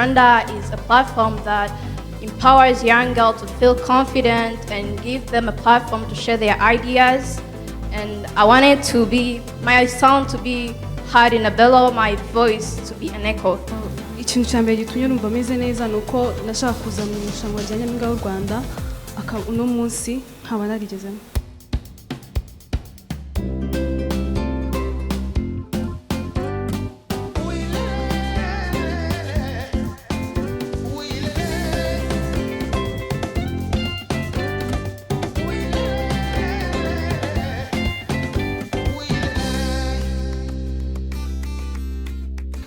Rwanda is a platform that empowers young girls to feel confident and give them a platform to share their ideas. And I wanted to be, my sound to be heard in a bellow, my voice to be an echo. Ikintu cya mbere gitumye numva meze neza nuko nashaka kuza mu irushanwa rya Nyampinga w'u Rwanda uno munsi nkaba narigezemo.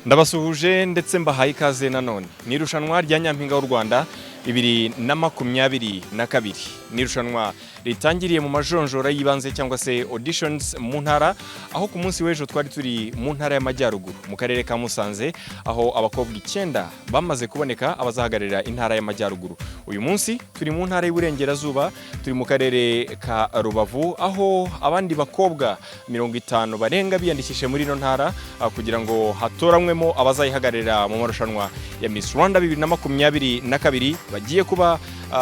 Ndabasuhuje ndetse mbahaye ikaze nanone. Ni irushanwa rya Nyampinga w'u Rwanda 2022. Ni irushanwa ritangiriye mu majonjora yibanze cyangwa se auditions mu ntara, aho ku munsi w'ejo twari turi mu ntara y'Amajyaruguru mu karere ka Musanze, aho abakobwa 9 bamaze kuboneka abazahagararira intara y'Amajyaruguru. Uyu munsi turi mu ntara y'Iburengerazuba, turi mu karere ka Rubavu, aho abandi bakobwa 50 barenga biyandikishije muri ino ntara kugira ngo hatoranywemo abazayihagararira mu marushanwa ya Miss Rwanda 2022 bagiye kuba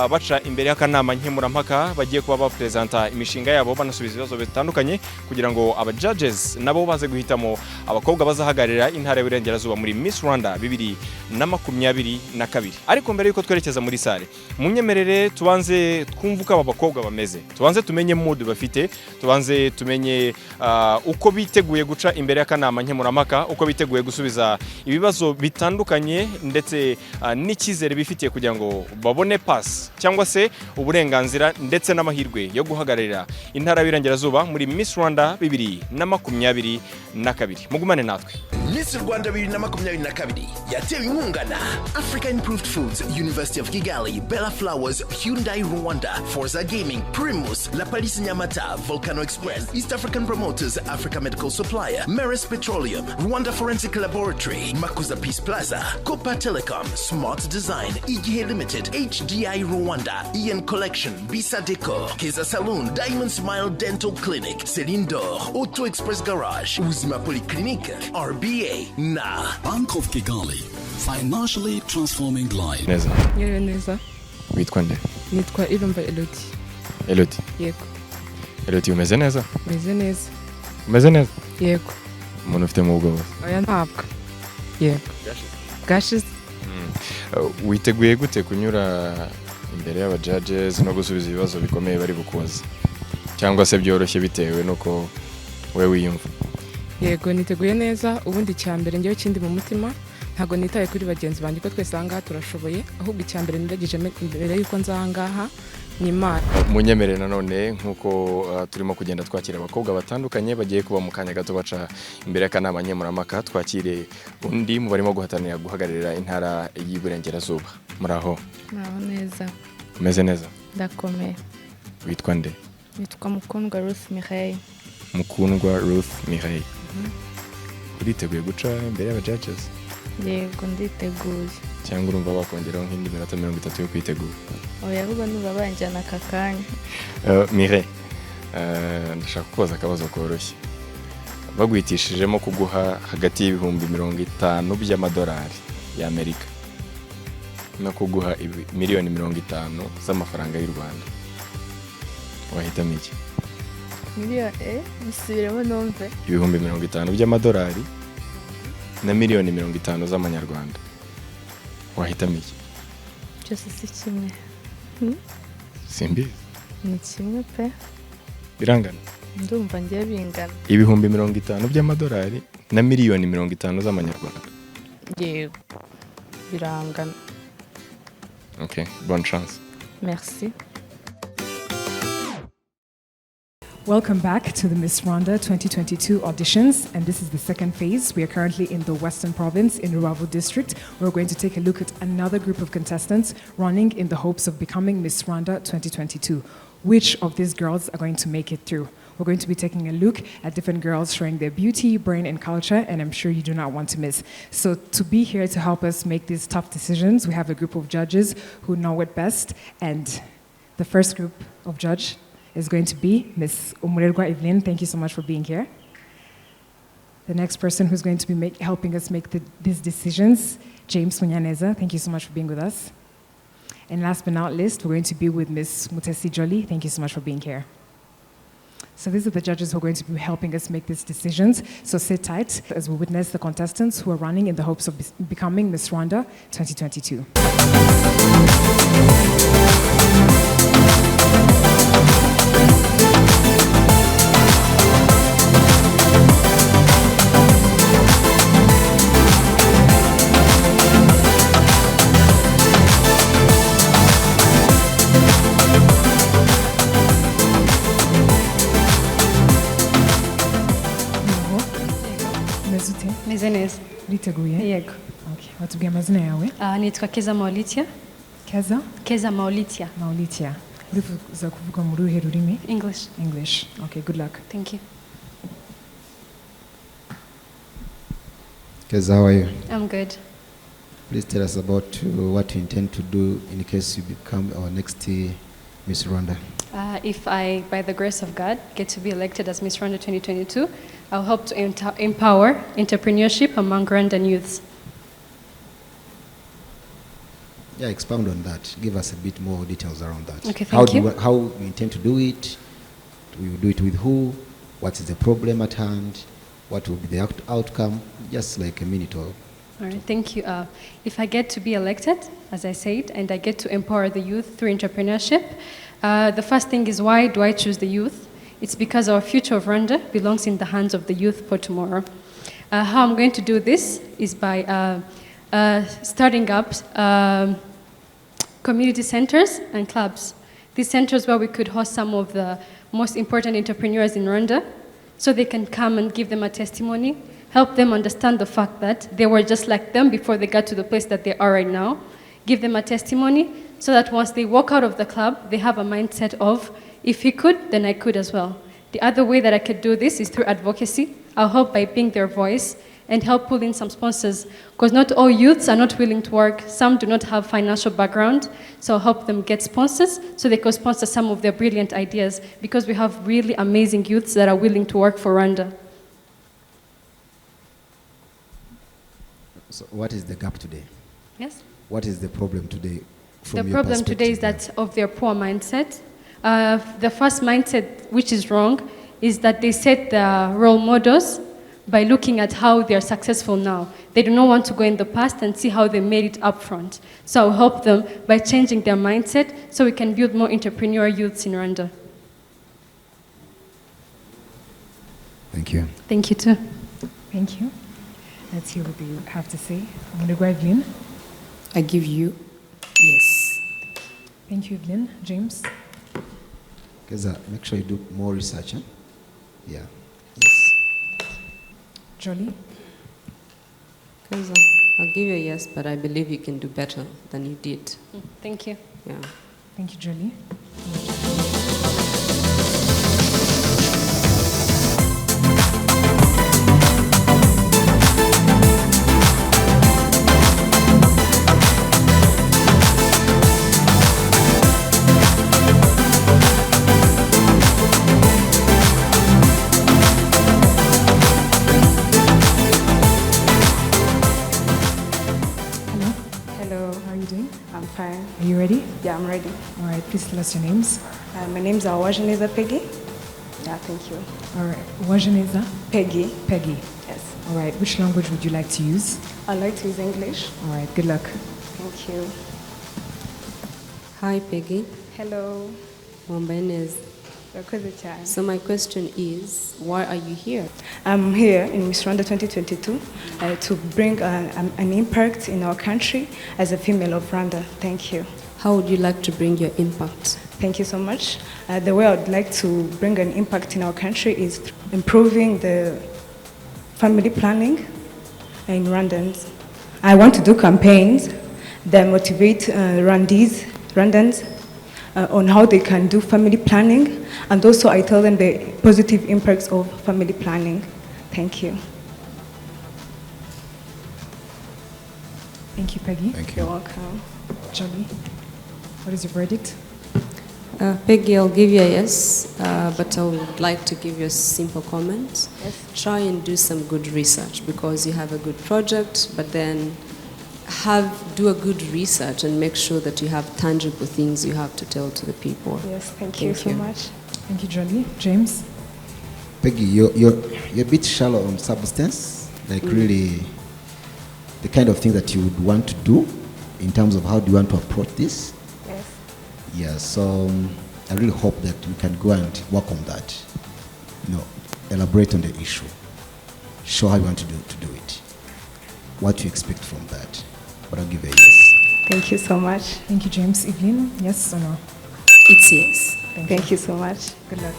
baca imbere y'akanama nkemurampaka, bagiye kuba bapresenta imishinga yabo banasubiza ibibazo bitandukanye kugira ngo aba judges nabo baze guhitamo abakobwa bazahagararira intara y'Iburengerazuba muri Miss Rwanda 2022. Ariko mbere yuko twerekeza muri sale, munyemerere tubanze twumvuka aba bakobwa bameze, tubanze tumenye mood bafite, tubanze tumenye uko biteguye guca imbere y'akanama nkemurampaka, uko biteguye gusubiza ibibazo bitandukanye ndetse n'ikizere bifitiye kugira ngo babone pass cyangwa se uburenganzira ndetse n'amahirwe yo guhagararira intara y'Iburengerazuba muri Miss Rwanda 2022. Mugumane natwe. Miss Rwanda 2022 yatewe inkunga na Africa Improved Foods, University of Kigali, Bella Flowers, Hyundai Rwanda, Forza Gaming, Primus, La Palisse Nyamata, Volcano Express, East African Promoters, Africa Medical Supplier, Merci Petroleum, Rwanda Forensic Laboratory, Makuza Peace Plaza, Copa Telecom, Smart Design, Igihe Limited, HDI Rwanda, Ian Collection, Bisa Decor, Keza Saloon, Diamond Smile Dental Clinic, Celine D'Or, Auto Express Garage, Uzima Polyclinic, RBA, na Bank of Kigali, financially transforming life. Neza. Neza. Witwa nde? Nitwa Irumba Elodie. Elodie. Yego. Elodie, umeze neza? Meze neza. Umeze neza? Yego. Umuntu ufite mu bwoba? Oya ntabwo. Yego. Gashize. Witeguye gute kunyura imbere y'aba judges no gusubiza ibibazo bikomeye bari bukubaza, cyangwa se byoroshye bitewe nuko wewe wiyumva? Yego niteguye neza, ubundi cyambere ngiye kindi mu mutima, ntago nitaye kuri bagenzi banjye ko twese ahangaha turashoboye, ahubwo icyambere ndagije imbere yuko nzangaha ni Imana. Munyemerere nanone nkuko turimo kugenda twakira abakobwa batandukanye bagiye kuba mu kanya gato baca imbere y'akanama nkemurampaka, twakire undi mu barimo guhatanira guhagararira intara y'Iburengerazuba. Muraho? Muraho neza. Umeze neza? Ndakomeye. Witwa nde? Nitwa Mukundwa Ruth Mireille. Mukundwa Ruth Mireille. Uriteguye guca imbere y'aba judges? Yego nditeguye. Cyangwa urumva bakongeraho nk'indi minota 30 yo kwitegura? Oya ahubwo nuba banjyana aka kanya. Mireille, ndashaka kubaza akabazo koroshye. Bagwitishijemo kuguha hagati y'ibihumbi 50 by'amadolari y'Amerika no kuguha miliyoni 50 z'amafaranga y'u Rwanda, wahitamo iki? Miliyoni bisubiremo numve. Ibihumbi 50 by'amadolari na miliyoni 50 z'amanyarwanda, wahitamo iki? Byose si kimwe. Simbi? Ni kimwe pe. Birangana? Ndumva ngiye bingana. Ibihumbi 50 by'amadolari na miliyoni 50 z'amanyarwanda. Yego. Birangana. Okay, bonne chance. Merci. Welcome back to the Miss Rwanda 2022 auditions, and this is the second phase. We are currently in the Western Province in Rubavu District. We're going to take a look at another group of contestants running in the hopes of becoming Miss Rwanda 2022. Which of these girls are going to make it through? We're going to be taking a look at different girls showing their beauty, brain, and culture, and I'm sure you do not want to miss. So to be here to help us make these tough decisions, we have a group of judges who know it best, and the first group of judges is going to be Miss Umurerwa Evelyn. Thank you so much for being here. The next person who's going to be helping us make these decisions, James Munyaneza. Thank you so much for being with us. And last but not least, we're going to be with Ms. Mutesi Jolly. Thank you so much for being here. So these are the judges who are going to be helping us make these decisions. So sit tight as we witness the contestants who are running in the hopes of becoming Miss Rwanda 2022. Meze neza. Liteguye? Yego. Okay. Watubwiye amazina yawe? Nitwa Keza Maolithia. Keza? Keza Maolithia. Maolithia. Urifuza kuvuga mu ruhe rurimi? English. English. Okay, good luck. Thank you. Keza, how are you? I'm good. Please tell us about what you intend to do in case you become our next Miss Rwanda. If I, by the grace of God, get to be elected as Miss Rwanda 2022, I'll help to empower entrepreneurship among Rwandan youths. Yeah, expound on that. Give us a bit more details around that. Okay, thank you. How you intend to do it? Will you do it with who? What is the problem at hand? What will be the outcome? Just like a minute or... All right, thank you. If I get to be elected, as I said, and I get to empower the youth through entrepreneurship, the first thing is, why do I choose the youth? It's because our future of Rwanda belongs in the hands of the youth for tomorrow. How I'm going to do this is by starting up community centers and clubs. These centers where we could host some of the most important entrepreneurs in Rwanda, so they can come and give them a testimony, help them understand the fact that they were just like them before they got to the place that they are right now, give them a testimony, so that once they walk out of the club, they have a mindset of, if he could, then I could as well. The other way that I could do this is through advocacy. I'll help by being their voice and help pull in some sponsors, because not all youths are not willing to work. Some do not have financial background, so I'll help them get sponsors so they can sponsor some of their brilliant ideas, because we have really amazing youths that are willing to work for Rwanda. So what is the gap today? Yes? What is the problem today from The your problem today is that of their poor mindset. The first mindset, which is wrong, is that they set the role models by looking at how they are successful now. They do not want to go in the past and see how they made it up front. So I'll help them by changing their mindset so we can build more entrepreneurial youths in Rwanda. Thank you. Thank you too. Thank you. Let's hear what you have to say. I'm going to go Evelyn. I give you yes. Thank you, Evelyn. James? Keza, make sure you do more research. Huh? Yeah. Yes. Jolly? Keza, I'll give you a yes, but I believe you can do better than you did. Thank you. Yeah. Thank you, Jolly. Fine. Are you ready? Yeah, I'm ready. All right, please tell us your names. My name's Uwajeneza Peggy. Yeah, thank you. All right, Uwajeneza? Peggy. Peggy. Yes. All right, which language would you like to use? I like to use English. All right, good luck. Thank you. Hi, Peggy. Hello. Mwambenez. So my question is, why are you here? I'm here in Miss Rwanda 2022 to bring an impact in our country as a female of Rwanda. Thank you. How would you like to bring your impact? Thank you so much. The way I would like to bring an impact in our country is improving the family planning in Rwandans. I want to do campaigns that motivate Rwandans on how they can do family planning, and also I tell them the positive impacts of family planning. Thank you. Thank you, Peggy. Thank you. You're welcome. Johnny, what is your verdict? Peggy, I'll give you a yes, but I would like to give you a simple comment. Yes. Try and do some good research because you have a good project, but then do a good research and make sure that you have tangible things you have to tell to the people. Yes, thank you so much. Thank you, Johnny. James? Peggy, you're a bit shallow on substance, like really the kind of thing that you would want to do in terms of how do you want to approach this. Yes. Yeah, so I really hope that we can go and work on that. Elaborate on the issue. Show how you want to do it. What you expect from that. But I'll give a yes. Thank you so much. Thank you, James. Evelyn, yes or no? It's yes. Thank you so much. Good luck.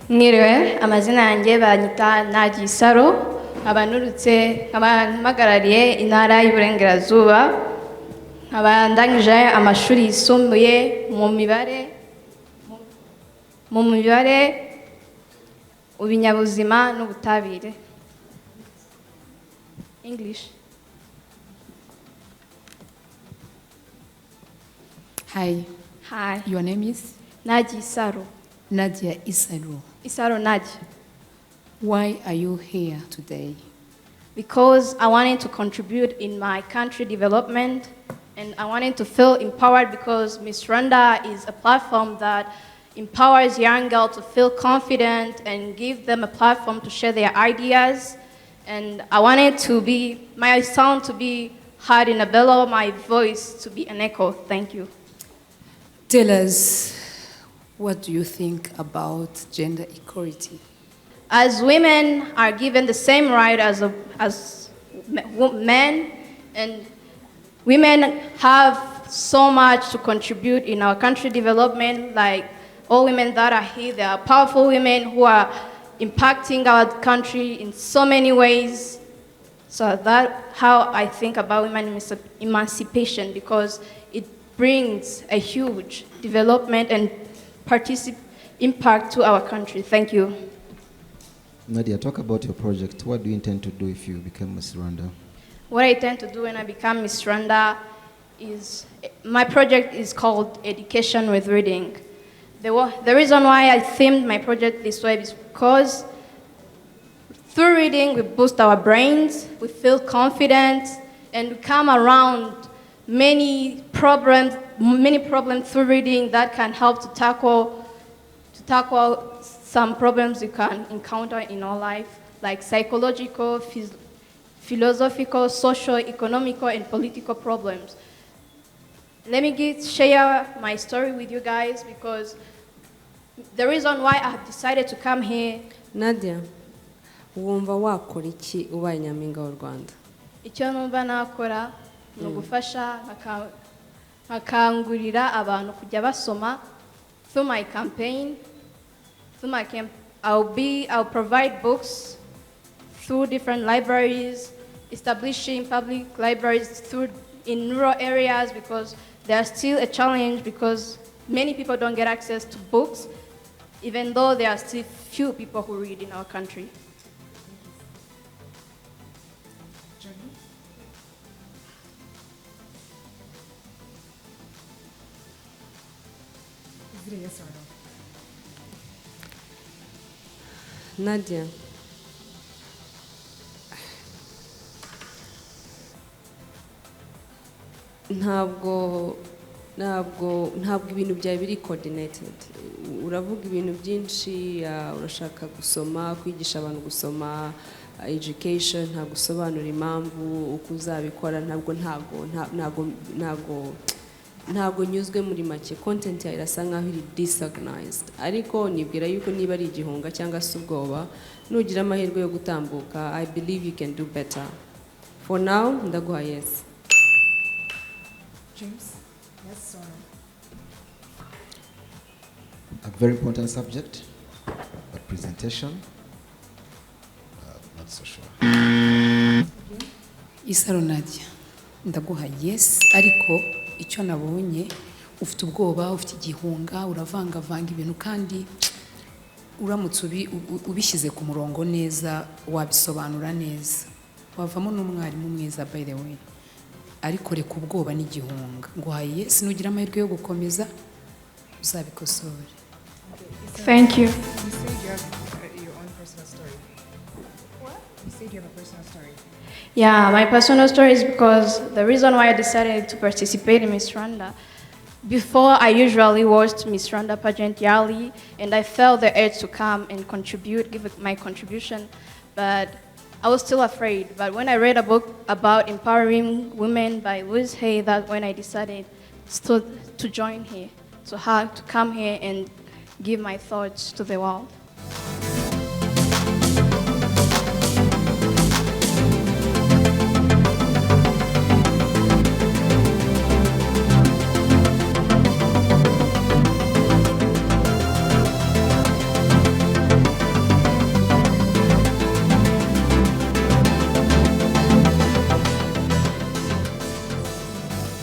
Mwiriwe, amazina yanjye banyita Nadia Isaro, abanurutse mpagarariye intara y'Iburengerazuba, ndangije amashuri yisumbuye mu mibare, ibinyabuzima n'ubutabire. English. Hi. Hi. Your name is? Nadia Isaro. Nadia Isaro. Isaro Nadia. Why are you here today? Because I wanted to contribute in my country development, and I wanted to feel empowered because Miss Rwanda is a platform that empowers young girls to feel confident and give them a platform to share their ideas. And I wanted my sound to be heard in a bellow, my voice to be an echo. Thank you. Tell us, what do you think about gender equality? As women are given the same right as men, and women have so much to contribute in our country development, like all women that are here, they are powerful women who are impacting our country in so many ways. So that's how I think about women emancipation, because it brings a huge development and impact to our country. Thank you. Nadia, talk about your project. What do you intend to do if you become Miss Rwanda? What I intend to do when I become Miss Rwanda is, my project is called Education with Reading. The reason why I themed my project this way is because through reading we boost our brains, we feel confident, and we come around many problems through reading that can help to tackle some problems you can encounter in our life, like psychological, philosophical, social, economical, and political problems. Let me share my story with you guys, because the reason why I have decided to come here. Nadia, wumva wakora iki ubaye nyampinga w'u Rwanda? Icyo numva nakora ni ugufasha nkakangurira abantu kujya basoma through my campaign. I'll provide books through different libraries, establishing public libraries in rural areas, because there's still a challenge because many people don't get access to books, even though there are still few people who read in our country. Is it a yes or no? Nadia, ntabwo ibintu byawe biri coordinated. Uravuga ibintu byinshi, urashaka gusoma, kwigisha abantu gusoma, education, ntabwo usobanura impamvu uko uzabikora, ntabwo nyuzwe muri make. Content yawe irasa nkaho iri disorganized, ariko nibwira yuko niba ari igihunga cyangwa se ubwoba, nugira amahirwe yo gutambuka, I believe you can do better. For now, ndaguha yes. James, yes or no? A very important subject, but presentation. not so sure. Isaro Nadia, ndaguha yes, ariko icyo nabonye ufite ubwoba, ufite igihunga, uravanga ibintu kandi uramutse ubishyize ku murongo neza wabisobanura neza. Wavamo n'umwarimu mwiza by the way. Ariko reka ubwoba n'igihunga. Nguhaye yes, nugira amahirwe yo gukomeza uzabikosore. Thank you. You said you have your own personal story. What? You said you have a personal story. Yeah, my personal story is because the reason why I decided to participate in Miss Rwanda, before I usually watched Miss Rwanda pageant yearly, and I felt the urge to come and contribute, give my contribution, but I was still afraid. But when I read a book about empowering women by Louise Hay, that's when I decided to join here, to come here and give my thoughts to the world.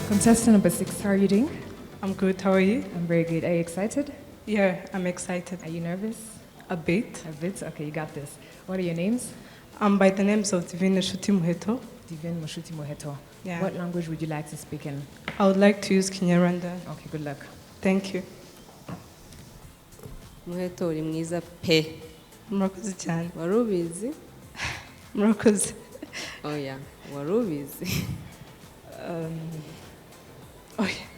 Contestant number 6, how are you doing? I'm good, how are you? I'm very good. Are you excited? Yeah, I'm excited. Are you nervous? A bit. A bit? Okay, you got this. What are your names? I'm by the names of Nshuti Muheto. Nshuti Muheto. Yeah. What language would you like to speak in? I would like to use Kinyarwanda. Okay, good luck. Thank you. Muheto uri mwiza pe. Murakoze cyane. Warubizi? Murakoze. Oya, warubizi.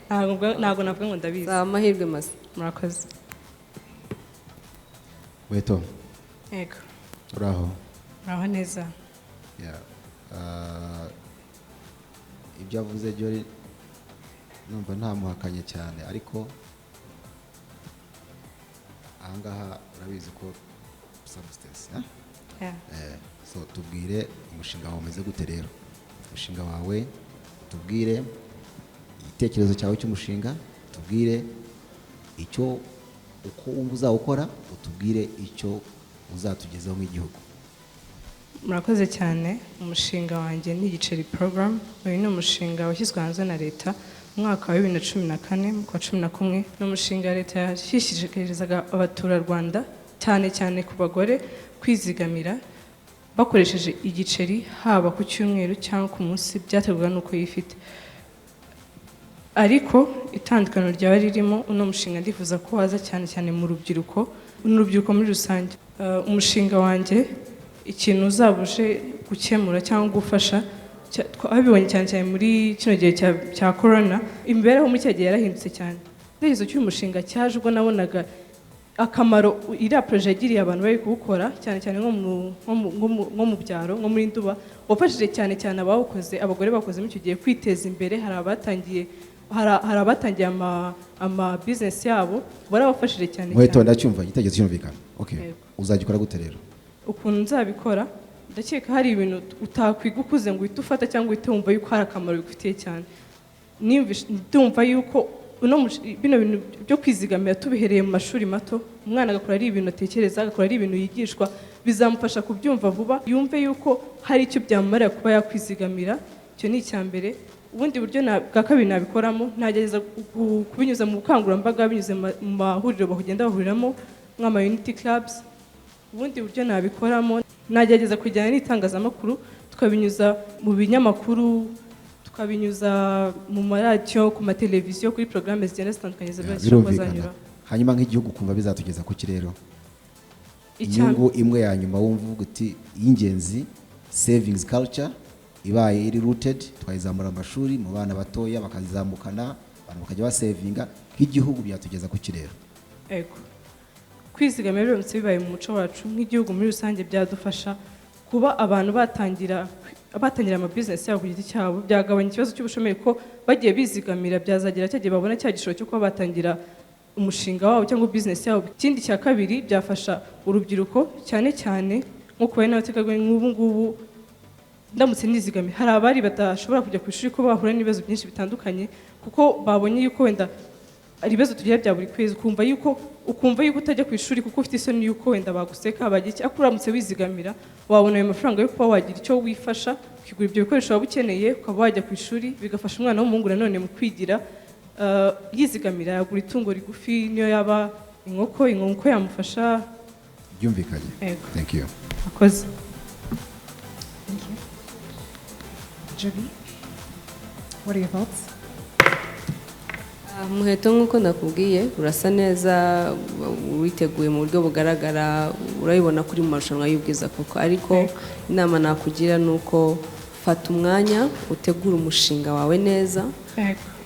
Ntabwo navuga ngo ndabizi. Za amahirwe masa. Murakoze. Muheto. Yego. Uraho. Uraho neza. Yeah. Ibyo avuze byo numva ntamuhakanye cyane ariko ahangaha urabizi ko substance, yeah? So tubwire umushinga wawe umeze gute rero? Umushinga wawe tubwire igitekerezo cyawe cy'umushinga, tubwire icyo uko uzawukora, utubwire icyo uzatugezaho nk'igihugu. Murakoze cyane. Umushinga wanjye ni igiceri program. Uyu ni umushinga washyizwe hanze na leta mu mwaka wa 2014 mu kwa 11. Ni umushinga leta yashishikarizaga abaturarwanda cyane ku bagore kwizigamira bakoresheje igiceri haba ku cyumweru cyangwa ku munsi byaterwa nuko yifite. Ariko itandukano ryaba ririmo uno mushinga ndifuza ko waza cyane mu rubyiruko n'urubyiruko muri rusange. Umushinga wanjye ikintu uzabuje gukemura cyangwa gufasha twabibonye cyane muri kino gihe cya corona, imibereho mu cyagiye yarahindutse cyane. Igitekerezo cy'uyu mushinga cyaje ubwo nabonaga akamaro iriya projet yagiriye abantu bari kuwukora cyane nko mu byaro, nko muri Nduba, wafashije cyane abawukoze, abagore bakoze mu icyo gihe kwiteza imbere. Hari abatangiye ama business yabo barabafashije cyane. Muheto, ndacyumva igitekerezo cyumvikana. Okay. Uzagikora gute rero? Ukuntu nzabikora ndakeka hari ibintu utakwiga ukuze ngo uhite ufata cyangwa uhite wumva yuko hari akamaro bigufitiye cyane. Ndumva yuko bino bintu byo kwizigamira tubihereye mu mashuri mato, umwana agakora ari ibintu atekereza, agakora ari ibintu yigishwa, bizamufasha kubyumva vuba, yumve yuko hari icyo byamumarira kuba yakwizigamira. Icyo ni icyambere. Ubundi buryo bwa kabiri nabikoramo, nagereza kubinyuza mu bukangurambaga, binyuze mu mahuriro bagenda bahuriramo nk'ama unity clubs. Ubundi buryo nabikoramo, nagerageza kujyana n'itangazamakuru, tukabinyuza mu binyamakuru, tukabinyuza mu maradiyo, ku mateleviziyo, kuri programme zigenda zitandukanye zanyura. Hanyuma nk'igihugu kumva bizatugeza ku kirero. Inyungu imwe ya nyuma wumva uvuga uti y'ingenzi savings culture ibaye iri rooted, twayizamura amashuri mu bana batoya bakazamukana, abantu bakajya basavinga, nk'igihugu byatugeza ku kirero. Ego. Kwizigamira biramutse bibaye mu muco wacu nk'igihugu muri rusange byadufasha kuba abantu batangira ama business yabo ku giti cyabo, byagabanya ikibazo cy'ubushomeri ko bagiye bizigamira byazagira cyagiye babona cya gishoro cyo kuba batangira umushinga wabo cyangwa business yabo. Ikindi cya kabiri byafasha urubyiruko cyane nko kuba n'abategarugori nk'ubu ngubu. Ndamutse nizigamiye, hari abari badashobora kujya ku ishuri ko bahura n'ibibazo byinshi bitandukanye kuko babonye yuko wenda ibibazo tugira bya buri kwezi ukumva yuko utajya ku ishuri kuko ufite isoni yuko wenda baguseka bagira iki, ariko uramutse wizigamira wabona ayo mafaranga yo kuba wagira icyo wifasha ukigura ibyo bikoresho waba ukeneye ukaba wajya ku ishuri, bigafasha umwana w'umuhungu nanone mu kwigira. Yizigamira yagura itungo rigufi niyo yaba inkoko yamufasha. Byumvikanye. Thank you. Akoze. Thank you. Joby, what are your thoughts? Muheto nk'uko nakubwiye urasa neza, witeguye mu buryo bugaragara, urabibona kuri mu marushanwa y'ubwiza koko, ariko inama nakugira ni uko fata umwanya utegura umushinga wawe neza,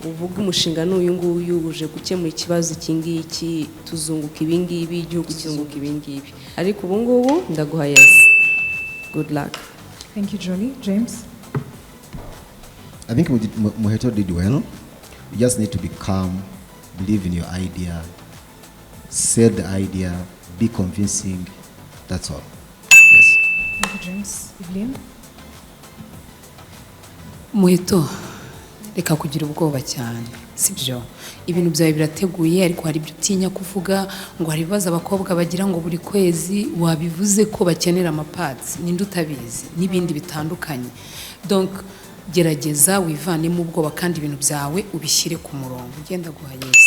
uvuga umushinga n'uyu nguyu uje gukemura ikibazo iki ngiki, tuzunguka ibi ngibi, igihugu kizunguka ibi ngibi, ariko ubu ngubu ndaguha yes. Good luck. Thank you, Jolie. James? I think Muheto did well. You just need to be calm, believe in your idea, sell the idea, be convincing. That's all. Yes. Thank you, James. Evelyn? Muheto, reka kugira ubwoba cyane, sibyo? Ibintu byawe birateguye, ariko hari ibyo utinya kuvuga, ngo hari ibibazo abakobwa bagira ngo buri kwezi wabivuze ko bakenera amapads, ninde utabizi, n'ibindi bitandukanye. Donc gerageza wivanemo ubwoba kandi ibintu byawe ubishyire ku murongo. Ugenda guha yes.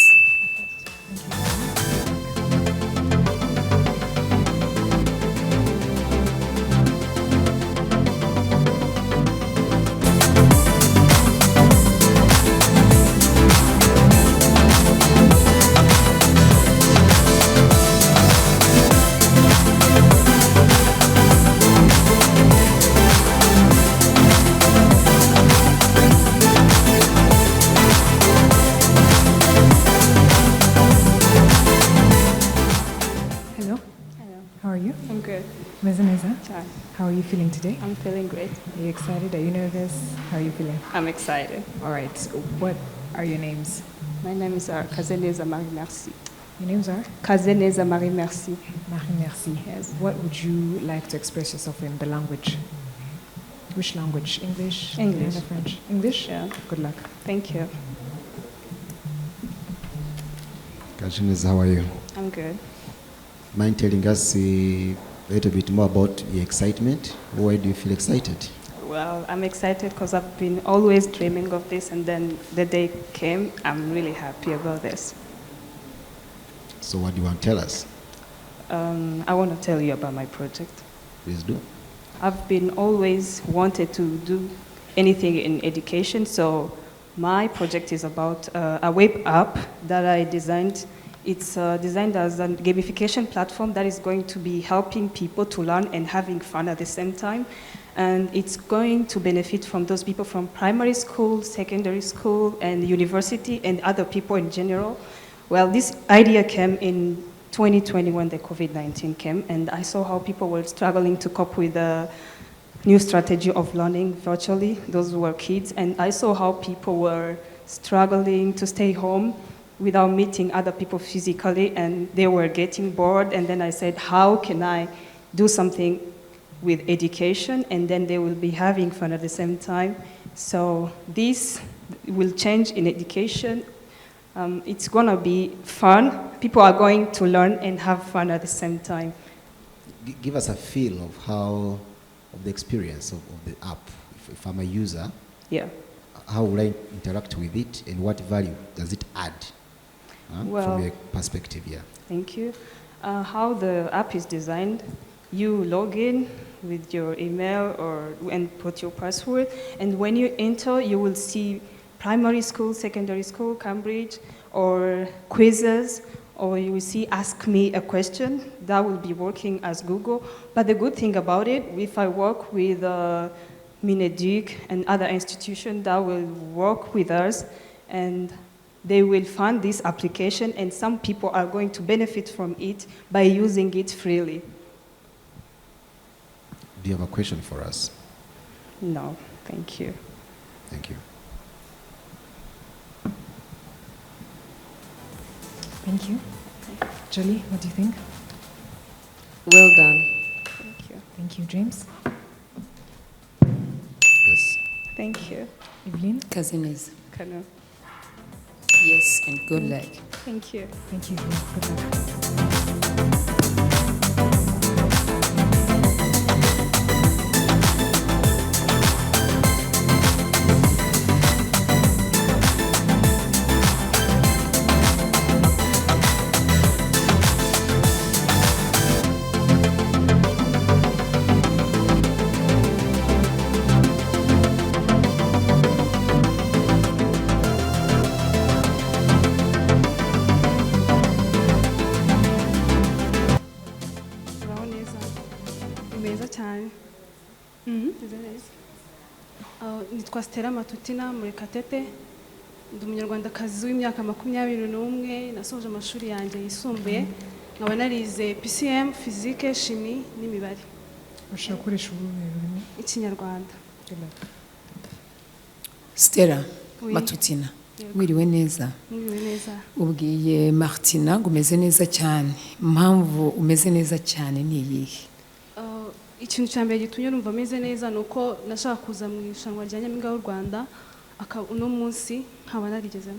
Kazeneza, how are you feeling today? I'm feeling great. Are you excited? Are you nervous? How are you feeling? I'm excited. All right. What are your names? My name is Kazeneza Merci. Your names are? Kazeneza Merci. Merci. Yes. What would you like to express yourself in the language? Which language? English? English. French? English? Yeah. Good luck. Thank you. Kazeneza, how are you? I'm good. Mind telling us a little bit more about your excitement? Why do you feel excited? Well, I'm excited because I've been always dreaming of this, and then the day came. I'm really happy about this. So what do you want to tell us? I want to tell you about my project. Please do. I've been always wanted to do anything in education, so my project is about a web app that I designed. It's designed as a gamification platform that is going to be helping people to learn and having fun at the same time. And it's going to benefit from those people from primary school, secondary school, and university, and other people in general. Well, this idea came in 2020 when the COVID-19 came, and I saw how people were struggling to cope with the new strategy of learning virtually. Those were kids, and I saw how people were struggling to stay home without meeting other people physically, and they were getting bored. And then I said, how can I do something with education, and then they will be having fun at the same time? So this will change in education. It's gonna be fun. People are going to learn and have fun at the same time. Give us a feel of how, of the experience of the app. If I'm a user, yeah, how will I interact with it, and what value does it add? Well, from your perspective, yeah. Thank you. How the app is designed, you log in with your email and put your password, and when you enter, you will see primary school, secondary school, Cambridge, or quizzes, or you will see Ask Me a Question. That will be working as Google. But the good thing about it, if I work with Mineduc and other institutions that will work with us, and they will fund this application, and some people are going to benefit from it by using it freely. Do you have a question for us? No, thank you. Thank you. Thank you. Jolie, what do you think? Well done. Thank you. Thank you, James. Yes. Thank you. Evelyn? Kazeneza. Kano. Yes, and good luck. Thank you. Thank you. Good luck. Nitwa Stella Matutina Murekatete, ndi umunyarwandakazi w'imyaka 21, nasoje amashuri yanjye yisumbuye, nkaba narize PCM, physique, chimie n'imibare. Ushaka gukoresha ubumenyi Ikinyarwanda. Stella Matutina, wiriwe neza? Wiriwe neza. Ubwiye Martina ngo umeze neza cyane, impamvu umeze neza cyane ni iyihe? Ikintu cyambere gitumye numva ameze neza nuko nashaka kuza mu ishanwa rya Nyampinga w'u Rwanda uno munsi nkaba narigezemo.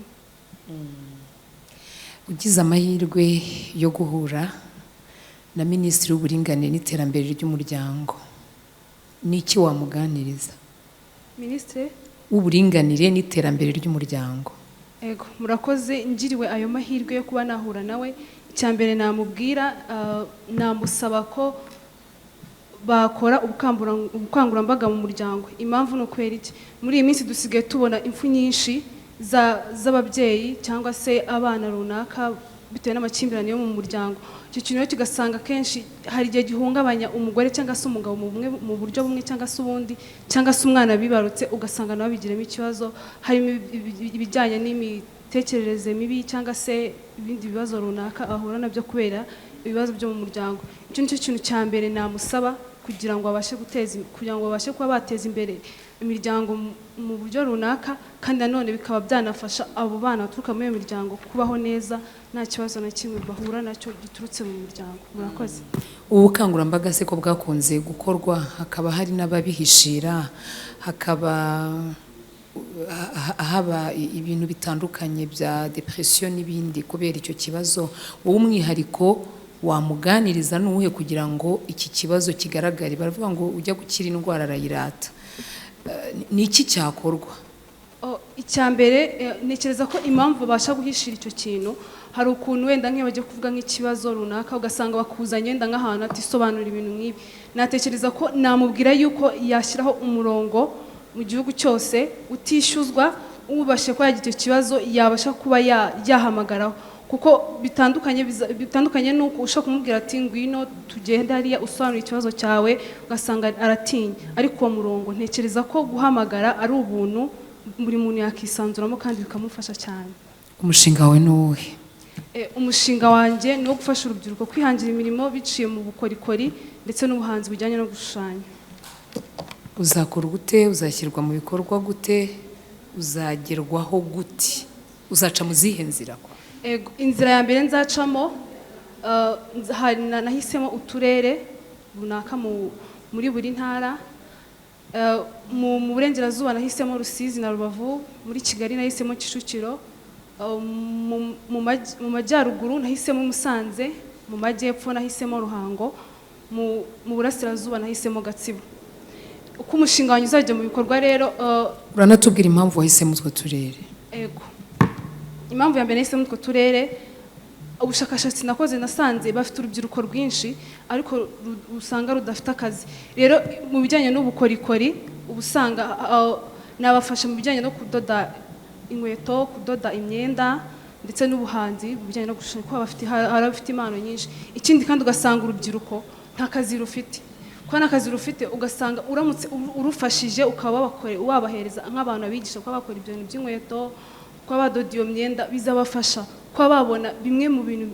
Ugize amahirwe yo guhura na Minisitiri w'Uburinganire n'Iterambere ry'Umuryango, niki wamuganiriza? Minisitiri w'Uburinganire n'Iterambere ry'Umuryango. Ego, murakoze. Ngiriwe ayo mahirwe yo kuba nahura nawe, icyambere namubwira namusaba ko bakora ubukangurambaga mu muryango. Impamvu no kwera iki, muri iyi minsi dusigaye tubona impfu nyinshi z'ababyeyi cyangwa se abana runaka bitewe n'amakimbirane yo mu muryango. Icyo kintu rero kigasanga kenshi hari igihe gihungabanya umugore cyangwa se umugabo mu buryo bumwe cyangwa se ubundi, cyangwa se umwana bibarutse ugasanga nawe bigiramo ikibazo, harimo ibijyanye n'imitekerereze mibi cyangwa se ibindi bibazo runaka ahura nabyo kubera ibibazo byo mu muryango. Icyo nicyo kintu cya mbere namusaba kugira ngo babashe kuba bateza imbere imiryango mu buryo runaka, kandi nanone bikaba byanafasha abo bana baturuka muri iyo miryango kubaho neza nta kibazo na kimwe bahura nacyo giturutse mu muryango. Murakoze. Ubukangurambaga se ko bwakunze gukorwa, hakaba hari n'ababihishira, hakaba haba ibintu bitandukanye bya depression n'ibindi kubera icyo kibazo, wowe umwihariko wamuganiriza n'uwuhe kugira ngo iki kibazo kigaragare? Baravuga ngo ujya gukira indwara arayirata. Ni iki cyakorwa? Icyambere nekereza ko impamvu basha guhishira icyo kintu, hari ukuntu wenda nk'iyo bagiye kuvuga nk'ikibazo runaka ugasanga bakuzanye wenda nk'ahantu atisobanura ibintu nk'ibi. Natekereza ko namubwira yuko yashyiraho umurongo mu gihugu cyose utishyuzwa, ubashe ko yagira icyo kibazo yabasha kuba yahamagaraho, kuko bitandukanye nuko ushaka kumubwira ati ngwino tugende hariya usobanura ikibazo cyawe ugasanga aratinya. Ariko uwo murongo ntekereza ko guhamagara ari ubuntu buri muntu yakisanzuramo kandi bikamufasha cyane. Umushinga wawe ni uwuhe? Umushinga wanjye ni uwo gufasha urubyiruko kwihangira imirimo biciye mu bukorikori ndetse n'ubuhanzi bujyanye no gushushanya. Uzakora gute? Uzashyirwa mu bikorwa gute? Uzagerwaho gute? Uzaca mu zihe nzira? Inzira ya mbere nzacamo, nahisemo uturere runaka muri buri ntara. Mu burengerazuba nahisemo Rusizi na Rubavu, muri Kigali nahisemo Kicukiro, mu majyaruguru nahisemo Musanze, mu majyepfo nahisemo Ruhango, mu burasirazuba nahisemo Gatsibo. Uko umushinga wanjye uzajya mu bikorwa rero, uranatubwira impamvu wahisemo utwo turere? Ego, impamvu ya mbere nahisemo utwo turere, ubushakashatsi nakoze nasanze bafite urubyiruko rwinshi ariko usanga rudafite akazi. Rero mu bijyanye n'ubukorikori ubusanga nabafasha mu bijyanye no kudoda inkweto, kudoda imyenda ndetse n'ubuhanzi mu bijyanye no gushushanya, kuko hari abafite impano nyinshi. Ikindi kandi ugasanga urubyiruko nta kazi rufite, kuko nta kazi rufite ugasanga uramutse urufashije ukaba wabahereza nk'abantu abigisha kuba bakora ibyo bintu by'inkweto, kuba badoda iyo myenda, bizabafasha kuba babona bimwe mu bintu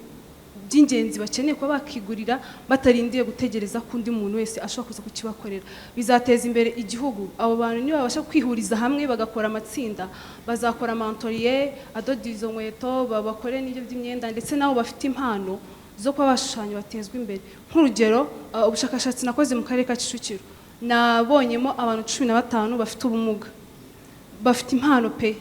by'ingenzi bakeneye kuba bakigurira batarindiye gutegereza ko undi muntu wese ashobora kuza kukibakorera. Bizateza imbere igihugu. Abo bantu niba babasha kwihuriza hamwe bagakora amatsinda, bazakora amantoriye adoda izo nkweto, bakore n'ibyo by'imyenda, ndetse nabo bafite impano zo kuba bashushanya batezwa imbere. Nk'urugero, ubushakashatsi nakoze mu karere ka Kicukiro nabonyemo abantu 15 bafite ubumuga, bafite impano pe,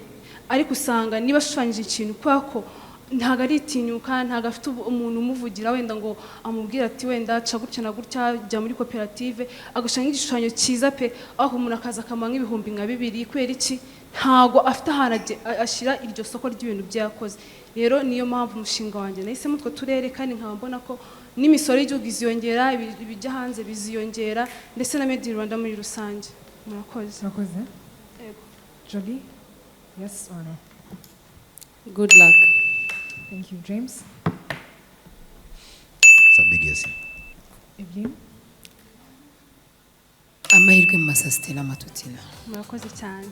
ariko usanga niba ashushanyije ikintu kubera ko ntago aritinyuka, ntago afite umuntu umuvugira wenda ngo amubwira ati wenda ca gutya na gutya jya muri koperative, agashanga igishushanyo cyiza pe, aho umuntu akaza akamara nk'ibihumbi nka 2 kwera iki, ntago afite ahantu ashyira iryo soko ry'ibintu byakoze. Rero niyo mpamvu umushinga wanjye nahisemo utwo turere, kandi nkaba mbona ko n'imisoro y'igihugu iziyongera, ibijya hanze biziyongera, ndetse na Made in Rwanda muri rusange. Murakoze. Murakoze. Jolie, yes or no? Good luck. Thank you. James? It's a big yes. Evelyn? amahirwe mu masa Stella Matutina. Murakoze cyane.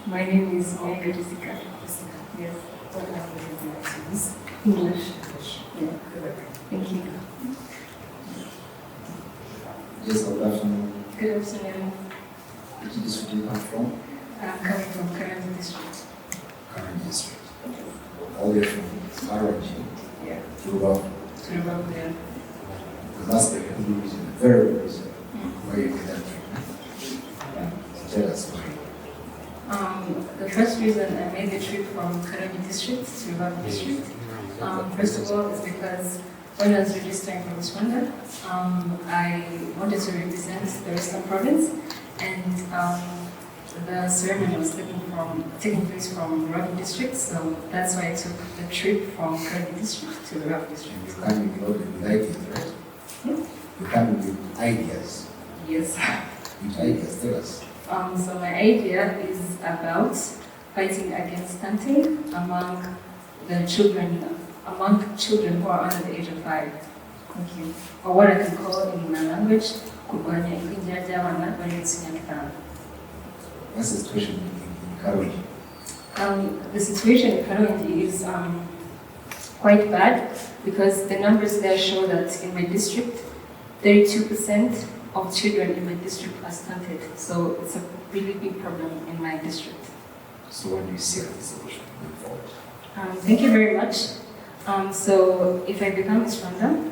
My name is Muringa Jessica. Yes. What language would you like to use? English. Yeah, correct. Thank you. Yes, good afternoon. Good afternoon. Which district do you come from? I'm coming from Kazeneza district. Kazeneza district. All the way from Isaro Nadia. Yeah. To Rwanda. To Rwanda, yeah. Because that's the good reason, very good reason why you did that trip. Tell us why. The first reason I made the trip from Kazeneza district to Rwanda district, first of all, is because when I was registering for Miss Rwanda, I wanted to represent the Western Province, and the ceremony was taking place from Rwanda district, so that's why I took the trip from Kazeneza district to the Rwanda district. You come with ideas, right? You come with ideas. Yes. Which ideas? Tell us. So my idea is about fighting against stunting among children who are under the age of 5. Thank you. Or what I can call in my language, kurwanya igwingira ry'abana bari munsi y'imyaka 5. What's the situation in Karongi? The situation in Karongi is quite bad, because the numbers there show that in my district, 32% of children in my district are stunted. So it's a really big problem in my district. So what do you see as the solution going forward? Thank you very much. So if I become Miss Rwanda,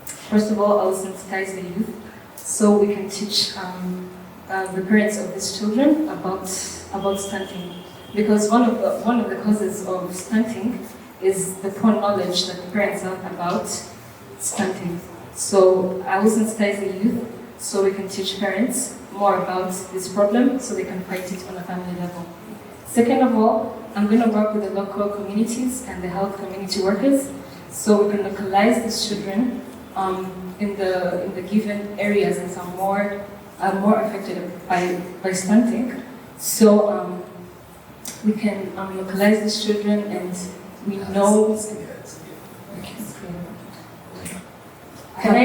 first of all, I will sensitize the youth so we can teach the parents of these children about stunting. Because one of the causes of stunting is the poor knowledge that the parents have about stunting. So I will sensitize the youth so we can teach parents more about this problem so they can fight it on a family level. Second of all, I'm going to work with the local communities and the health community workers so we can localize these children in the given areas that are more affected by stunting. So we can localize these children, and we know. Can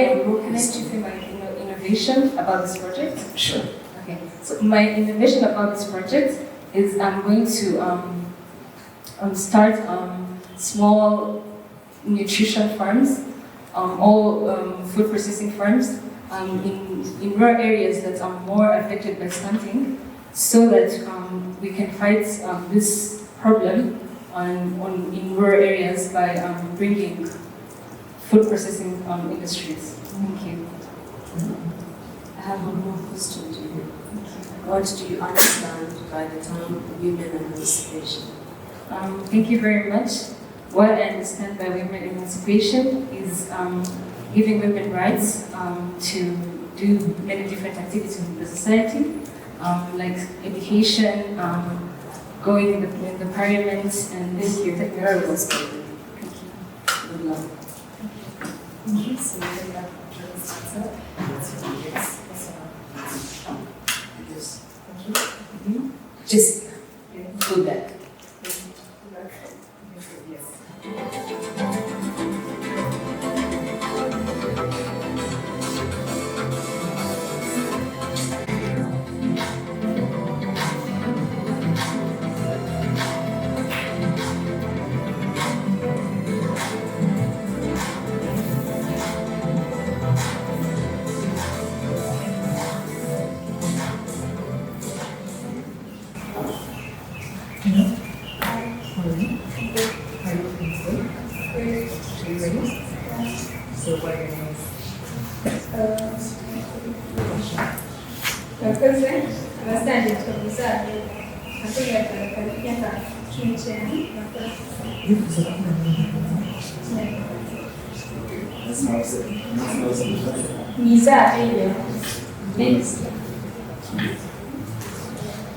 I say my innovation about this project? Sure. Okay. So my innovation about this project is I'm going to start small nutrition farms, all food processing farms in rural areas that are more affected by stunting, so that we can fight this problem in rural areas by bringing food processing industries. Thank you. I have one more question to you. What do you understand by the term women emancipation? Thank you very much. What I understand by women emancipation is giving women rights to do many different activities in the society, like education, going in the parliament, and thank you. Thank you. Good luck. Thank you. Just do that. Murakoze abasangiye twavuze ateganya kabiri y'imyaka 19. Mwiza Amelia.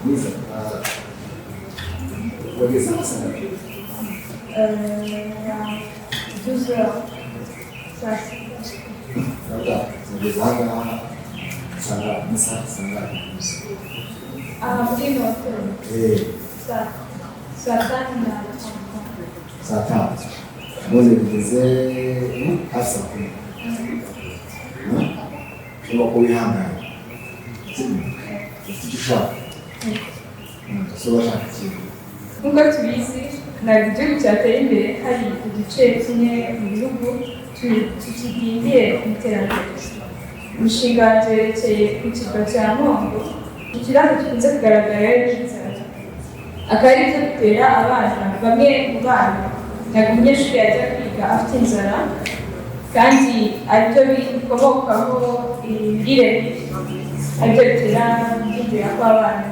Mwiza, wageze amasaha? 12 heures. Labda wageze ahangaha amasaha sangahe? Muri hoteli. Saa tanu na saa tanu. None bigeze hafi saa kumi. Ushobora kuba wihanganye. Ufite icyo ushaka. So bashaka ikintu. Nk'uko tubizi ntabwo igihugu cyateye imbere hari uduce tumwe mu bihugu tukidindiye mu iterambere. Umushinga wanjye werekeye ku kirwa cya Mongo, ikibazo gikunze kugaragara rero n'inzara. Akaba ari byo bitera abana bamwe mu bana ntabwo umunyeshuri yajya kwiga afite inzara kandi aribyo bikomokaho imirire mibi, aribyo bitera kwiyongera kw'abana.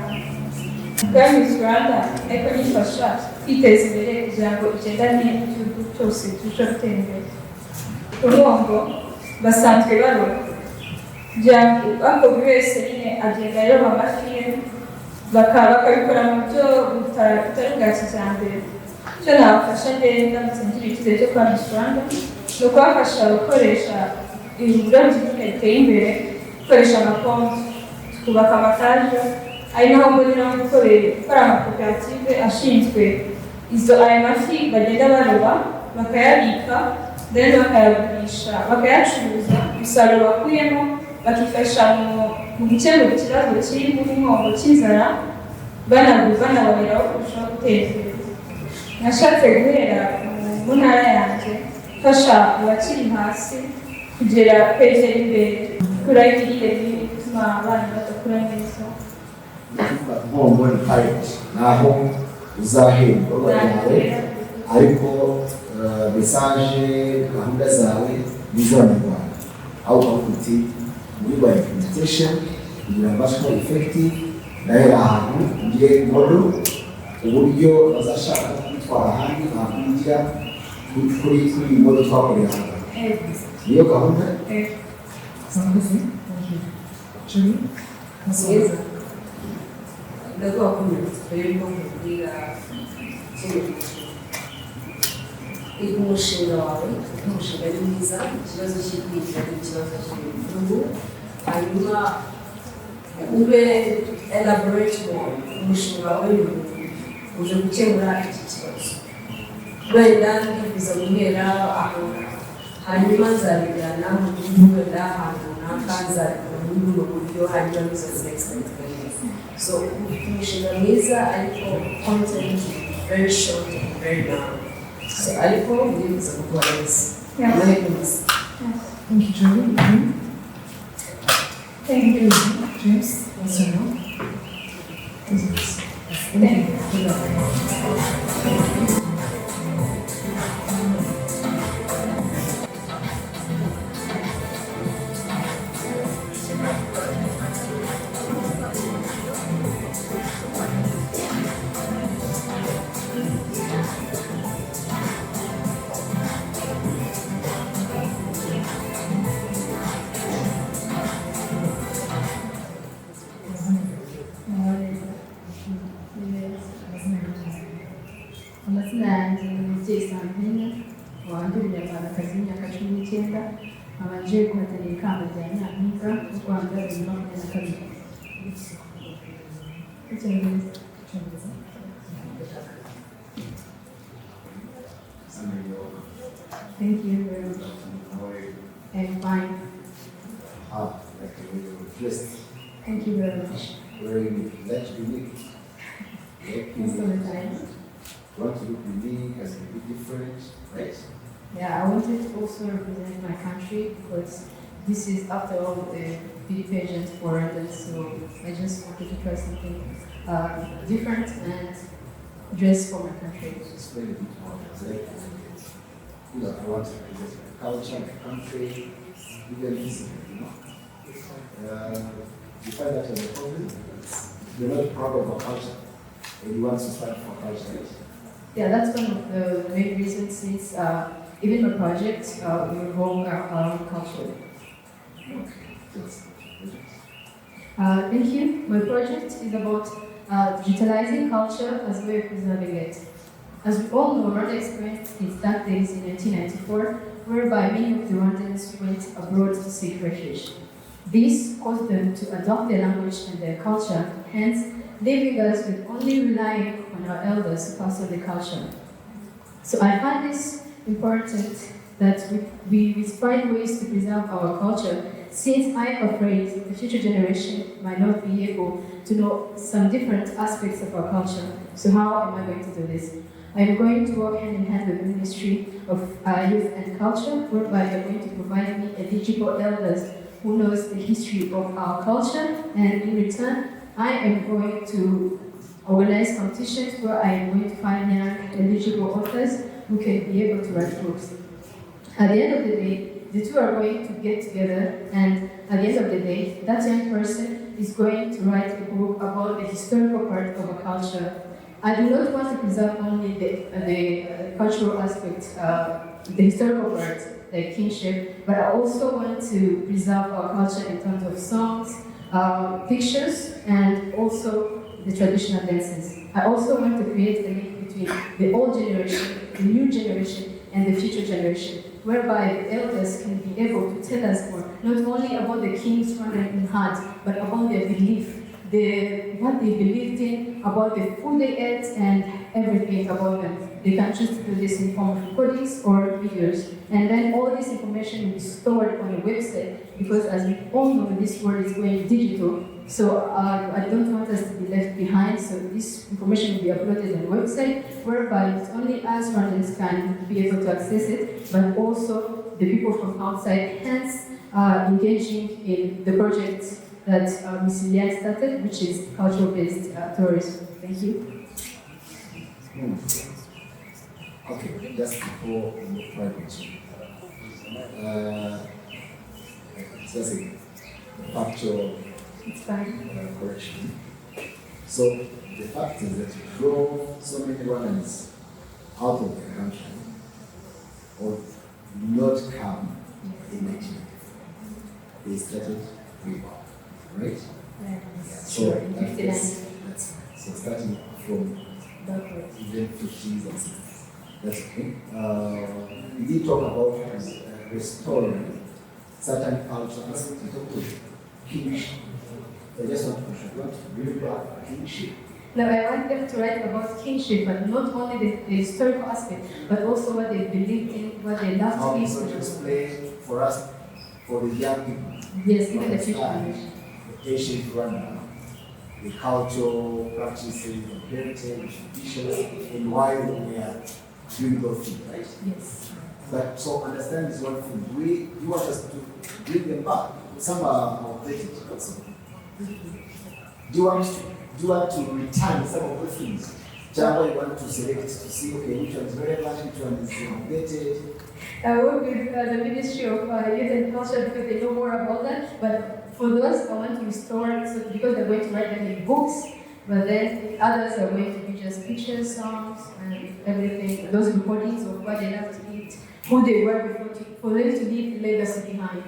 Kandi Rwanda ariko nifasha kwiteza imbere kugira ngo igendane n'igihugu cyose turusheho gutera imbere. Umongo basanzwe baroba kugira ngo ariko buri wese nyine agenda aroba amafi ye bakabikora mu buryo butari bwa kijyambere. Icyo nabafasha rero ndamutse ngira icyizere cyo kuba Miss Rwanda ni ukubafasha gukoresha uburobyi buteye imbere, gukoresha amakonti, tukubaka amataje, ari naho mbonera gukora amakoperative ashinzwe aya mafi bagenda baroba bakayabika then bakayagurisha bakayacuruza umusaruro bakuyemo bakifasha mu gukemura ikibazo kiri mu nkongo cy'inzara banaboneraho kurushaho guteza imbere. Nashatse guhera mu ntara yanjye mfasha abakiri hasi kwegera imbere gukuraho imirire mibi ituma abana badakura neza. Nkongo ni pilot naho uzahemba yawe ariko mesaje gahunda zawe n'iz'abanyarwanda aho ukavuga uti muri rwa implementation kugira ngo babashe kuba effective ndahera ahantu ngire ngodo uburyo bazashaka kwitwara ahandi bakwigira kuri iyi ngodo twakoreye hano niyo gahunda. Kazeneza ndavuga ko mbere yuko nkubwira umushinga wawe umushinga ni mwiza, ikibazo cy'igwingira n'ikibazo cy'igihugu, hanyuma ube elaborate umushinga wawe uje gukemura iki kibazo. Wenda ndifuza guhera aho hanyuma nzabijyana mu gihugu wenda ahantu runaka nzabikora muri ubu buryo hanyuma bizaza expectations. So umushinga mwiza ariko content very short and very long. So ariko ndifuza gukora neza. Thank you, Joey. Thank you, James. What's your name? Thank you. Amazina yanjye ni Umubyeyi Sandrine, wanjye umunyarwandakazi w'imyaka 19, abanje guhatanira ikamba rya Nyampinga y'u Rwanda 2022. Thank you very much. I'm fine. Thank you very much. Very unique. That's unique. Most of the time. You want to look unique, as a bit different, right? Yeah, I wanted to also represent my country because this is, after all, the beauty pageant for Rwanda, so I just wanted to try something different and dress for my country. Explain a bit more. I want to represent my culture, my country, even physically, you know. You find that as a problem? You're not proud of our culture, and you want to stand for culture, right? Yeah, that's one of the main reasons since even my project, we revolve around culture. Thank you. My project is about digitalizing culture as a way of preserving it. As we all know, Rwanda experienced its dark days in 1994, whereby many of the Rwandans went abroad to seek refuge. This caused them to adopt their language and their culture, hence leaving us with only relying on our elders to pass on the culture. So I find this important that we find ways to preserve our culture, since I am afraid the future generation might not be able to know some different aspects of our culture. So how am I going to do this? I am going to work hand in hand with the Ministry of Youth and Culture, whereby they are going to provide me eligible elders who knows the history of our culture, and in return, I am going to organize competitions where I am going to find young eligible authors who can be able to write books. At the end of the day, the two are going to get together, and at the end of the day, that young person is going to write a book about the historical part of a culture. I do not want to preserve only the cultural aspect, the historical part, like kinship, but I also want to preserve our culture in terms of songs, pictures, and also the traditional dances. I also want to create a link between the old generation, the new generation, and the future generation, whereby the elders can be able to tell us more, not only about the kings Rwanda had, but about their belief, what they believed in, about the food they ate, and everything about them. They can choose to do this in form of recordings or videos. And then all this information will be stored on a website, because as we all know, this world is going digital. So I don't want us to be left behind. So this information will be uploaded on a website, whereby not only us Rwandans can be able to access it, but also the people from outside, hence engaging in the project that Ms. Lian started, which is cultural-based tourism. Thank you. Okay, just before we try to just a factual correction. So the fact is that you drove so many Rwandans out of the country or not come in 1994. They started rebound, right? Yeah. So that's so starting from even 50s and 60s. That's okay. We did talk about restoring certain cultures. We talked about kingship. I just want to bring back kingship. Now I want them to write about kingship, but not only the historical aspect, but also what they believed in, what they loved to eat. So to explain for us, for the young people. Yes, even the future generation. The ancient Rwanda, the cultural practices, the heritage, traditions, and why we are doing those things, right? Yes. But so understand this one thing. You want us to bring them back. Some are outdated also. Do you want to return some of those things? Java, you want to select to see, okay, which one is relevant, which one is outdated? I work with the Ministry of Youth and Culture because they know more about that. But for those, I want to restore, so because they're going to write them in books, but then others are going to be just pictures, songs, and everything, those recordings of what they love to eat, who they were before, for them to leave legacy behind.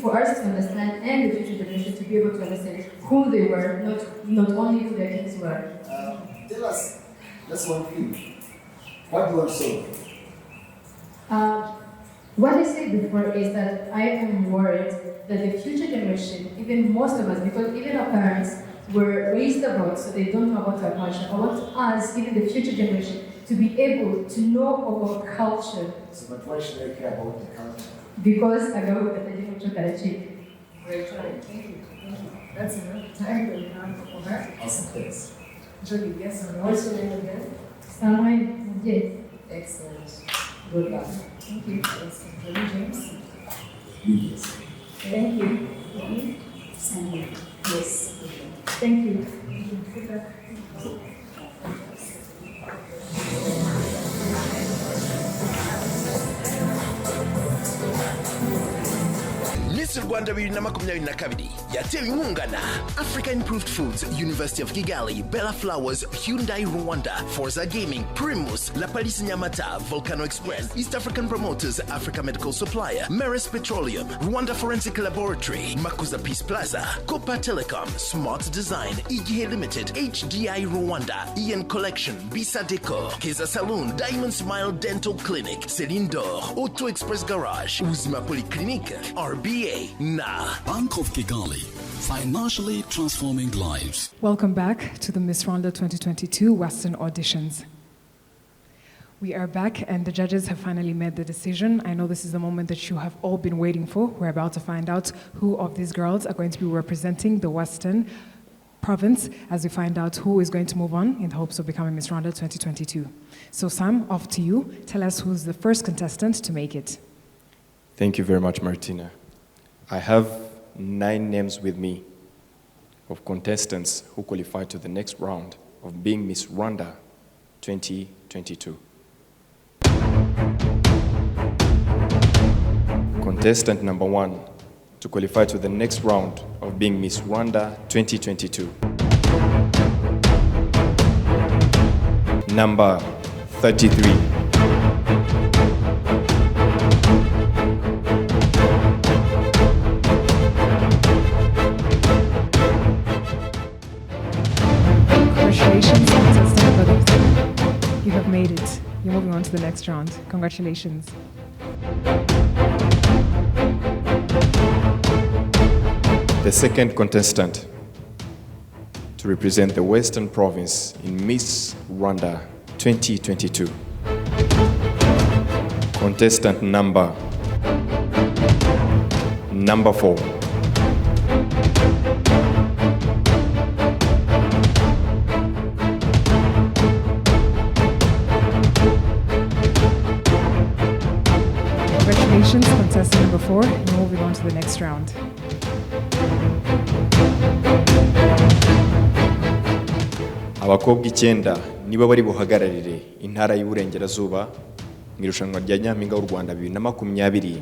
For us to understand, and the future generation to be able to understand who they were, not only who their kings were. Tell us, that's one thing. What do you want to solve? What I said before is that I am worried that the future generation, even most of us, because even our parents were raised abroad, so they don't know about our culture. I want us, even the future generation, to be able to know about culture. So, but why should I care about the culture? Because I go with the Karachi. Very trying. Thank you. That's enough time that we have for that. Awesome, thanks. Julie, yes, and what's your name again? Umubyeyi. Excellent. Good luck. Thank you. Yes, Julie James. Yes. Thank you. Sandrine. Yes. Thank you. Miss Rwanda 2022 yatewe inkunga na African Improved Foods, University of Kigali, Bella Flowers, Hyundai Rwanda, Forza Gaming, Primus, La Palisse Nyamata, Volcano Express, East African Promoters, Africa Medical Supplier, Meris Petroleum, Rwanda Forensic Laboratory, Makuza Peace Plaza, Copa Telecom, Smart Design, Igihe Limited, HDI Rwanda, Ian Collection, Bisa Decor, Keza Saloon, Diamond Smile Dental Clinic, Celine D'Or, Auto Express Garage, Uzima Polyclinic, RBA, na Bank of Kigali, financially transforming lives. Welcome back to the Miss Rwanda 2022 Western auditions. We are back and the judges have finally made the decision. I know this is the moment that you have all been waiting for. We're about to find out who of these girls are going to be representing the Western province as we find out who is going to move on in the hopes of becoming Miss Rwanda 2022. So Sam, off to you. Tell us who's the first contestant to make it. Thank you very much, Martina. I have 9 names with me of contestants who qualify to the next round of being Miss Rwanda 2022. Contestant number 1 to qualify to the next round of being Miss Rwanda 2022. Number 33. Congratulations, contestant number 3. You have made it. You're moving on to the next round. Congratulations. The second contestant to represent the Western Province in Miss Rwanda 2022. Contestant number 4. Congratulations, contestant number 4. You're moving on to the next round. Abakobwa 9 nibo bari buhagararire intara y'Uburengerazuba mu irushanwa rya Nyampinga w'u Rwanda 2022.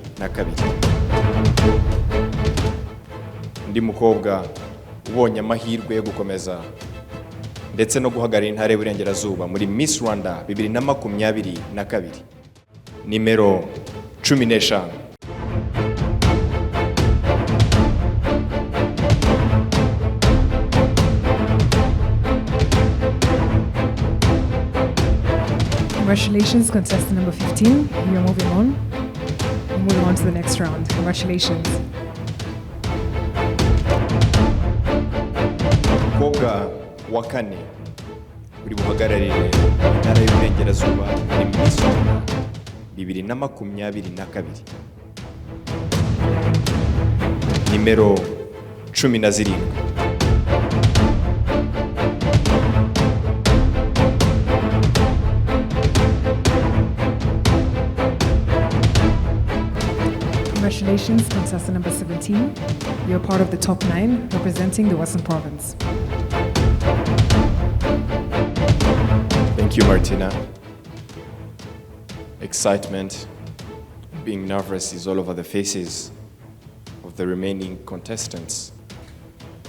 Ndi mukobwa ubonye amahirwe yo gukomeza ndetse no guhagararira intara y'Uburengerazuba muri Miss Rwanda 2022. Nimero 15. Congratulations, contestant number 15. You're moving on. You're moving on to the next round. Congratulations. Umukobwa wa 4 uri buhagararire intara y'Uburengerazuba muri Miss Rwanda 2022. Nimero 17. Congratulations, contestant number 17. You're part of the top 9 representing the Western Province. Thank you, Martina. Excitement, being nervous is all over the faces of the remaining contestants.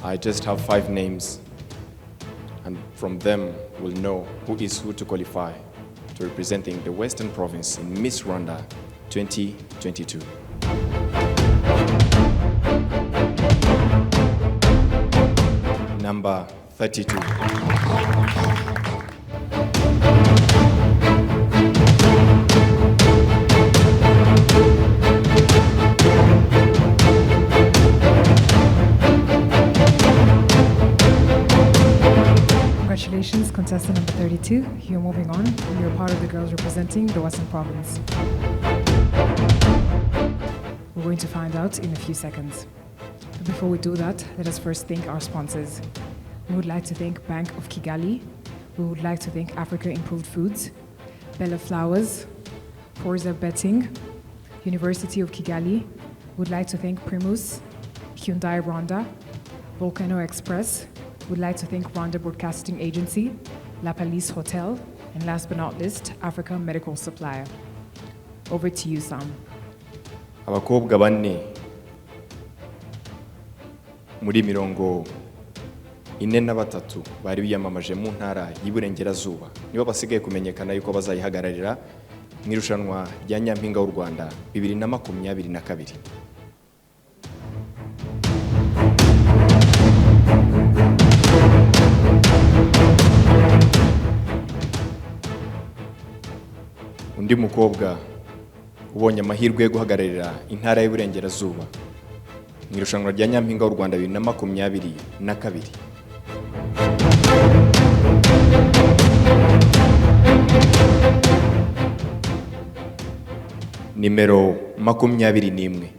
I just have 5 names, and from them we'll know who is who to qualify to representing the Western Province in Miss Rwanda 2022. Number 32. Congratulations, contestant number 32. You're moving on. You're part of the girls representing the Western Province. We're going to find out in a few seconds. But before we do that, let us first thank our sponsors. We would like to thank Bank of Kigali. We would like to thank Africa Improved Foods, Bella Flowers, Forza Betting, University of Kigali. We would like to thank Primus, Hyundai Rwanda, Volcano Express. We would like to thank Rwanda Broadcasting Agency, La Palisse Hotel, and last but not least, Africa Medical Supplier. Over to you, Sam. Abakobwa 4 muri 43 bari biyamamaje mu ntara y'Iburengerazuba nibo basigaye kumenyekana yuko bazayihagararira mu irushanwa rya Nyampinga w'u Rwanda 2022. Undi mukobwa ubonye amahirwe yo guhagararira intara y'Iburengerazuba mu irushanwa rya Nyampinga w'u Rwanda 2022. Nimero 21.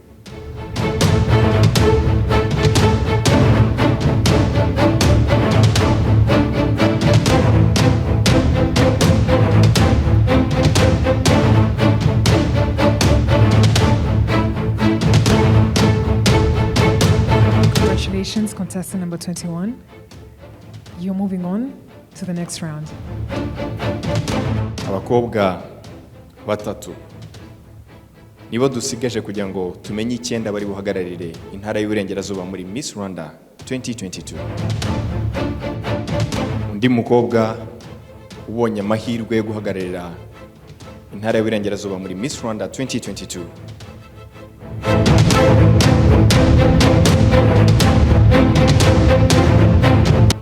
Congratulations, contestant number 21. You're moving on to the next round. Abakobwa batatu nibo dusigaje kugira ngo tumenye 9 bari buhagararire intara y'Iburengerazuba muri Miss Rwanda 2022. Undi mukobwa ubonye amahirwe yo guhagararira intara y'Iburengerazuba muri Miss Rwanda 2022.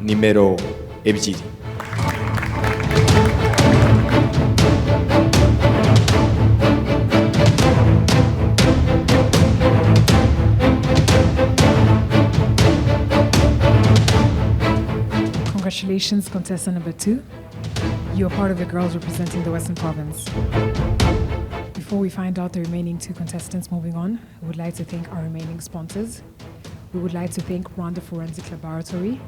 Nimero 2. Congratulations, contestant number 2. You're part of the girls representing the Western Province. Before we find out the remaining 2 contestants moving on, we would like to thank our remaining sponsors. We would like to thank Rwanda Forensic Laboratory.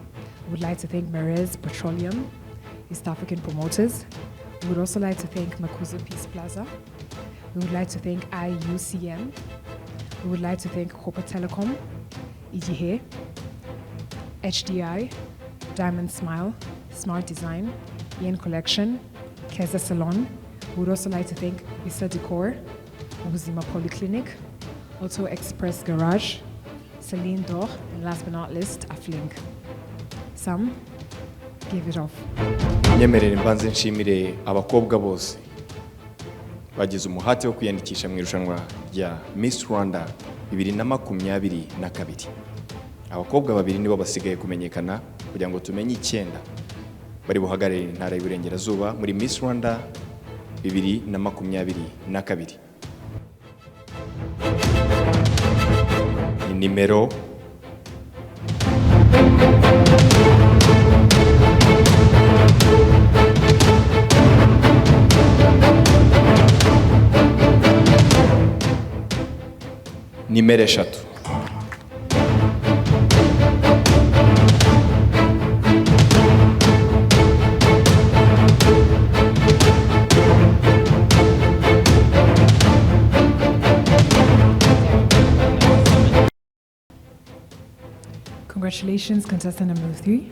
We would like to thank Merez Petroleum, East African Promoters. We would also like to thank Makuza Peace Plaza. We would like to thank IUCM. We would like to thank Hopa Telecom, EGH, HDI, Diamond Smile, Smart Design, Ian Collection, Keza Salon. We would also like to thank Vista Decor, Muzima Polyclinic, Auto Express Garage, Celine Dor, and last but not least, Aflink. Sam, give it off. Nyemerere mbanze nshimire abakobwa bose bagize umuhate wo kwiyandikisha mu irushanwa rya Miss Rwanda 2022. Abakobwa babiri nibo basigaye kumenyekana kugira ngo tumenye 9 bari buhagararira intara y'Iburengerazuba muri Miss Rwanda 2022. Ni nimero nimero 3. Congratulations, contestant number 3.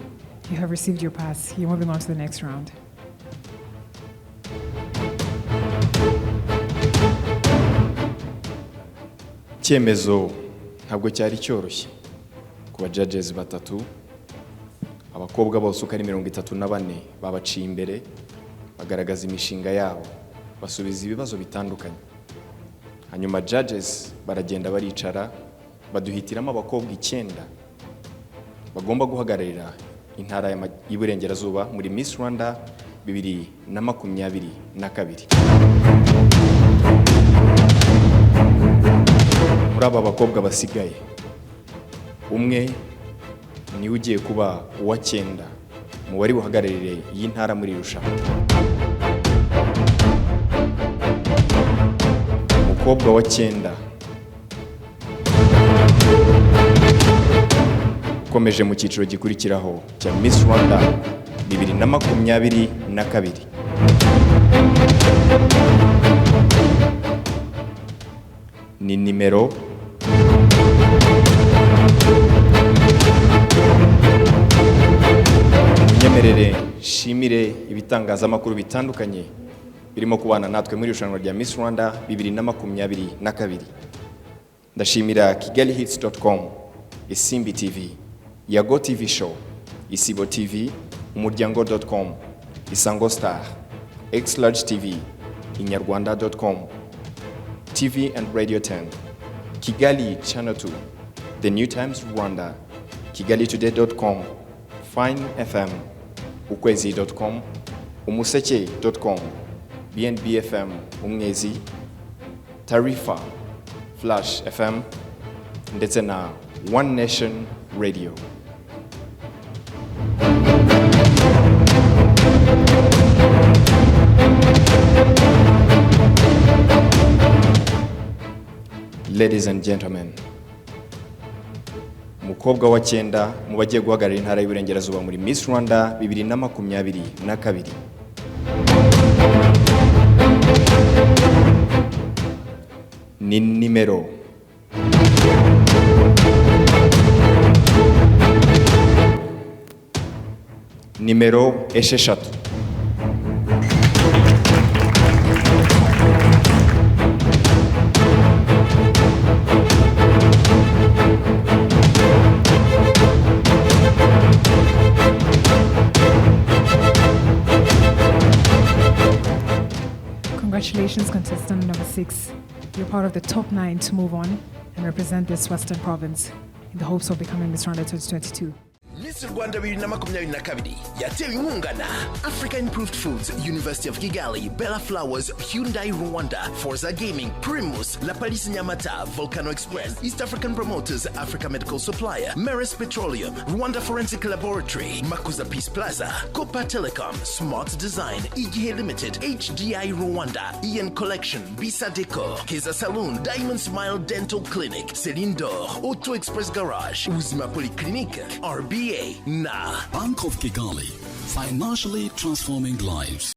You have received your pass. You're moving on to the next round. Icyemezo ntabwo cyari cyoroshye ku judges batatu. Abakobwa bose uko ari 34 babaciye imbere bagaragaza imishinga yabo basubiza ibibazo bitandukanye. Hanyuma judges baragenda baricara baduhitiramo abakobwa 9 bagomba guhagararira intara y'Iburengerazuba muri Miss Rwanda 2022. Muri aba bakobwa basigaye umwe ni ugiye kuba uwa 9 mu wari buhagararire iyi ntara muri irushanwa. Umukobwa wa 9 ukomeje mu cyiciro gikurikiraho cya Miss Rwanda 2022. Ni nimero Nyemerere shimire ibitangazamakuru bitandukanye birimo kubana natwe muri irushanwa rya Miss Rwanda 2022. Ndashimira KigaliHits.com, Isimbi TV, Yago TV Show, Isibo TV, umuryango.com, Isango Star, X-Large TV, inyarwanda.com, TV and Radio 10, Kigali Channel 2, The New Times Rwanda, KigaliToday.com, Fine FM, Ukwezi.com, Umuseke.com, BNB FM, Umwezi, Tarifa, Flash FM, ndetse na One Nation Radio. Ladies and gentlemen, umukobwa wa 9 mu bagiye guhagararira intara y'Iburengerazuba muri Miss Rwanda 2022. Ni nimero esheshatu. Congratulations, contestant number 6. You're part of the top 9 to move on and represent this Western province in the hopes of becoming Miss Rwanda 2022. Miss Rwanda 2022 yatewe inkunga na African Improved Foods, University of Kigali, Bella Flowers, Hyundai Rwanda, Forza Gaming, Primus, La Palisse Nyamata, Volcano Express, East African Promoters, Africa Medical Supplier, Merci Petroleum, Rwanda Forensic Laboratory, Makuza Peace Plaza, Copa Telecom, Smart Design, Igihe Limited, HDI Rwanda, Ian Collection, Bisa Deco, Keza Saloon, Diamond Smile Dental Clinic, Celine D'Or, Auto Express Garage, Uzima Polyclinic, RBA, na Bank of Kigali, financially transforming lives.